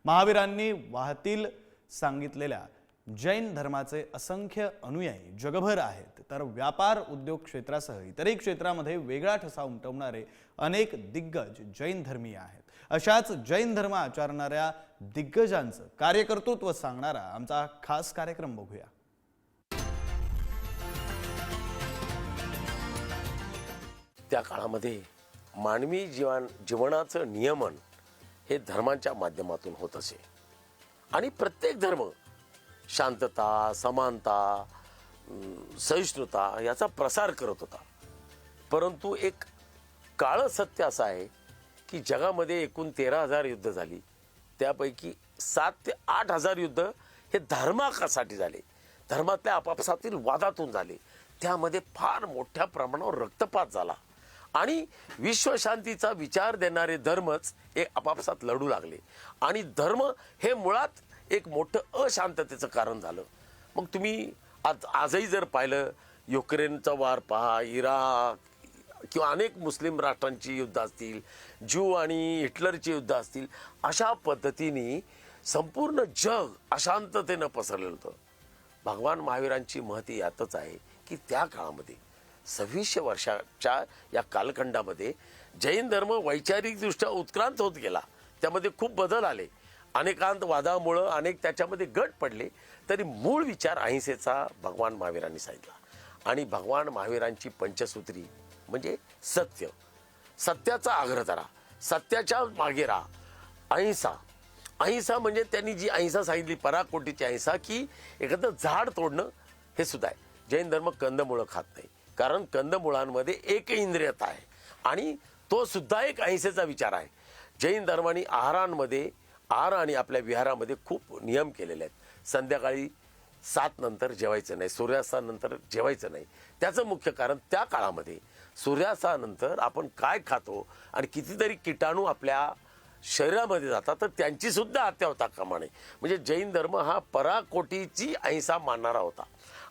महावीरांनी वाहतील सांगितलेल्या जैन धर्माचे असंख्य अनुयायी जगभर आहेत, तर व्यापार उद्योग क्षेत्रासह इतरही क्षेत्रामध्ये वेगळा ठसा उमटवणारे अनेक दिग्गज जैन धर्मीय आहेत। अशाच जैन धर्म आचरणाऱ्या दिग्गजांचं कार्यकर्तृत्व सांगणारा आमचा खास कार्यक्रम बघूया। त्या काळामध्ये मानवी जीवनाचं नियमन हे धर्मांच्या माध्यमातून होत असे आणि प्रत्येक धर्म शांतता, समानता, सहिष्णुता याचा प्रसार करत होता। परंतु एक काळ सत्य असं आहे की जगामध्ये एकूण 13,000 युद्ध झाली, त्यापैकी 7 ते 8,000 युद्ध हे धर्मासाठी झाले, धर्मातल्या आपापसातील वादातून झाले। त्यामध्ये फार मोठ्या प्रमाणावर रक्तपात झाला आणि विश्वशांतीचा विचार देणारे धर्मच हे आपापसात लढू लागले आणि धर्म हे मुळात एक मोठं अशांततेचं कारण झालं। मग तुम्ही आजही जर पाहिलं, युक्रेनचा वार पहा, इराक किंवा अनेक मुस्लिम राष्ट्रांची युद्ध असतील, ज्यू आणि हिटलरची युद्ध असतील, अशा पद्धतीने संपूर्ण जग अशांततेनं पसरलेलं होतं। भगवान महावीरांची महती यातच आहे की त्या काळामध्ये 2600 वर्षाच्या या कालखंडामध्ये जैन धर्म वैचारिकदृष्ट्या उत्क्रांत होत गेला। त्यामध्ये खूप बदल आले, अनेकांत वादामुळे अनेक त्याच्यामध्ये गट पडले, तरी मूळ विचार अहिंसेचा भगवान महावीरांनी सांगितला। आणि भगवान महावीरांची पंचसूत्री म्हणजे सत्य, सत्याचा आग्रह धरा, सत्याच्या मागे राहा, अहिंसा। अहिंसा म्हणजे त्यांनी जी अहिंसा सांगितली, पराकोटीची अहिंसा, की एखादं झाड तोडणं हे सुद्धा आहे। जैन धर्म कंदमुळं खात नाही, कारण कंदमुळांमध्ये एक इंद्रियता आहे आणि तो सुद्धा एक अहिंसेचा विचार आहे। जैन धर्माने आहारांमध्ये आहार आणि आपल्या विहारामध्ये खूप नियम केलेले आहेत। संध्याकाळी 7 नंतर जेवायचं नाही, सूर्यास्तानंतर जेवायचं नाही। त्याचं मुख्य कारण त्या काळामध्ये सूर्यास्तानंतर आपण काय खातो आणि कितीतरी किटाणू आपल्या शरीरामध्ये जातात, तर त्यांची सुद्धा हत्या होता कामा नये। म्हणजे जैन धर्म हा पराकोटीची अहिंसा मानणारा होता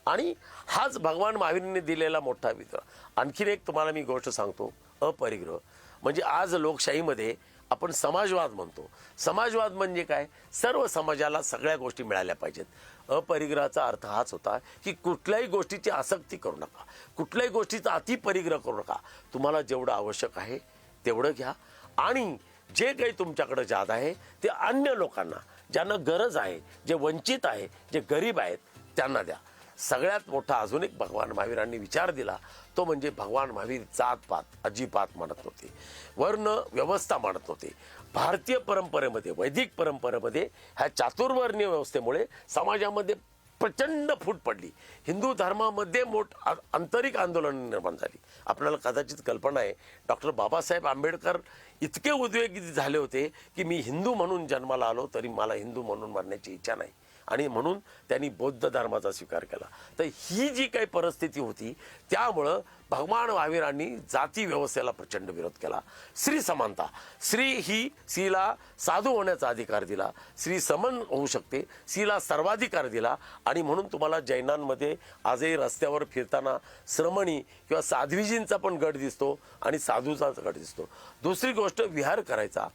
आणि हाच भगवान महावीरांनी दिलेला मोठा विचार। आणखीन एक तुम्हाला मी गोष्ट सांगतो, अपरिग्रह। म्हणजे आज लोकशाहीमध्ये आपण समाजवाद म्हणतो। समाजवाद म्हणजे काय? सर्व समाजाला सगळ्या गोष्टी मिळाल्या पाहिजेत। अपरिग्रहाचा अर्थ हाच होता की कुठल्याही गोष्टीची आसक्ती करू नका, कुठल्याही गोष्टीचा अतिपरिग्रह करू नका। तुम्हाला जेवढं आवश्यक आहे तेवढं घ्या आणि जे काही तुमच्याकडे जात आहे ते अन्य लोकांना, ज्यांना गरज आहे, जे वंचित आहे, जे गरीब आहेत, त्यांना द्या। सगळ्यात मोठा अजून एक भगवान महावीरांनी विचार दिला, तो म्हणजे भगवान महावीर जातपात अजिबात मानत नव्हते, वर्ण व्यवस्था मानत नव्हते। भारतीय परंपरेमध्ये, वैदिक परंपरेमध्ये ह्या चातुर्वर्णीय व्यवस्थेमुळे समाजामध्ये प्रचंड फूट पडली। हिंदू धर्मामध्ये आंतरिक आंदोलन निर्माण झाली। आपल्याला कदाचित कल्पना आहे, डॉक्टर बाबासाहेब आंबेडकर इतके उद्वेगित झाले होते की मी हिंदू म्हणून जन्माला आलो तरी मला हिंदू म्हणून मरण्याची इच्छा नाही, आणि म्हणून त्यांनी बौद्ध धर्माचा स्वीकार केला। तर ही जी काही परिस्थिती होती, त्यामुळं भगवान महावीरांनी जाती व्यवस्थेला प्रचंड विरोध केला। स्त्री समानता, स्त्री ही स्त्रीला साधू होण्याचा अधिकार दिला, स्त्री समन होऊ शकते, स्त्रीला सर्वाधिकार दिला। आणि म्हणून तुम्हाला जैनांमध्ये आजही रस्त्यावर फिरताना श्रमणी किंवा साध्वीजींचा पण गट दिसतो आणि साधूचाच गट दिसतो। दुसरी गोष्ट, विहार करायचा।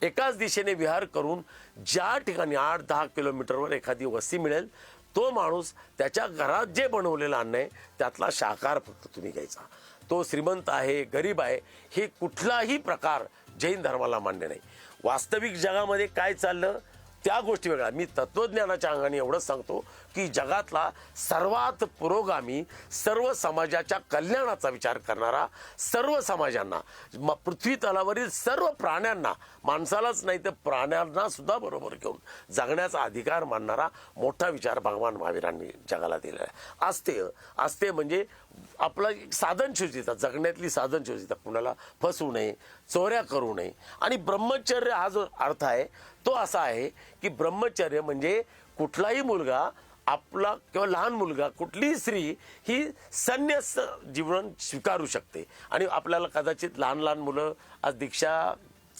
एकाच दिशेने विहार करून ज्या ठिकाणी 8-10 किलोमीटरवर एखादी वस्ती मिळेल, तो माणूस त्याच्या घरात जे बनवलेलं अन्न आहे त्यातला शाकाहार फक्त तुम्ही घ्यायचा। तो श्रीमंत आहे, गरीब आहे, हे कुठलाही प्रकार जैन धर्माला मान्य नाही। वास्तविक जगामध्ये काय चाललं त्या गोष्टी वेगळ्या। मी तत्वज्ञानाच्या अंगाने एवढंच सांगतो की जगातला सर्वात पुरोगामी, सर्व समाजाच्या कल्याणाचा विचार करणारा, सर्व समाजांना, पृथ्वी तलावरील सर्व प्राण्यांना, माणसालाच नाही तर प्राण्यांना सुद्धा बरोबर घेऊन जगण्याचा अधिकार मानणारा मोठा विचार भगवान महावीरांनी जगाला दिलेला आहे। आस्ते म्हणजे आपला साधनशुद्धीता, जगण्यातली साधनशुद्धीता, कुणाला फसवू नये, चोऱ्या करू नये। आणि ब्रह्मचर्य हा जो अर्थ आहे तो असा आहे की ब्रह्मचर्य म्हणजे कुठलाही मुलगा आपला किंवा लहान मुलगा, कुठलीही स्त्री ही संन्यास जीवन स्वीकारू शकते। आणि आपल्याला कदाचित लहान लहान मुलं आज दीक्षा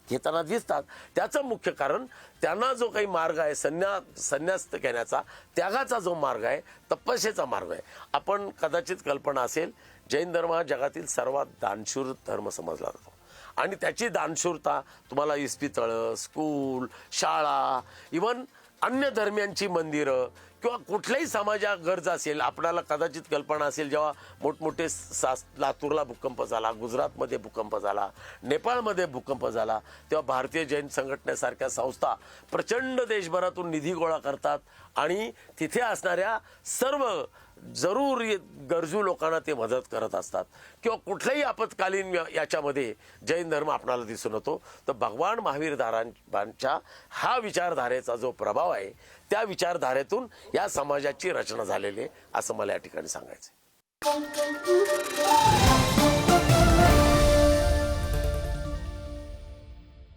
घेताना दिसतात, त्याचं मुख्य कारण त्यांना जो काही मार्ग आहे संन्यास घेण्याचा, त्यागाचा जो मार्ग आहे, तपस्येचा मार्ग आहे। आपण कदाचित कल्पना असेल, जैन धर्म हा जगातील सर्वात दानशूर धर्म समजला जातो आणि त्याची दानशूरता तुम्हाला इस्पितळं, स्कूल, शाळा, इवन अन्य धर्मियांची मंदिरं किंवा कुठल्याही समाजा गरज असेल, आपल्याला कदाचित कल्पना असेल, जेव्हा मोठमोठे लातूरला भूकंप झाला, गुजरातमध्ये भूकंप झाला, नेपाळमध्ये भूकंप झाला, तेव्हा भारतीय जैन संघटनेसारख्या संस्था प्रचंड देशभरातून निधी गोळा करतात आणि तिथे असणाऱ्या सर्व जरूर गरजू लोकांना ते मदत करत असतात. किंवा कुठल्याही आपत्कालीन याच्यामध्ये जैन धर्म आपणाला दिसून येतो. तर भगवान महावीर दारांच्या हा विचारधारेचा जो प्रभाव आहे, त्या विचारधारेतून या समाजाची रचना झालेली आहे, असं मला या ठिकाणी सांगायचं आहे.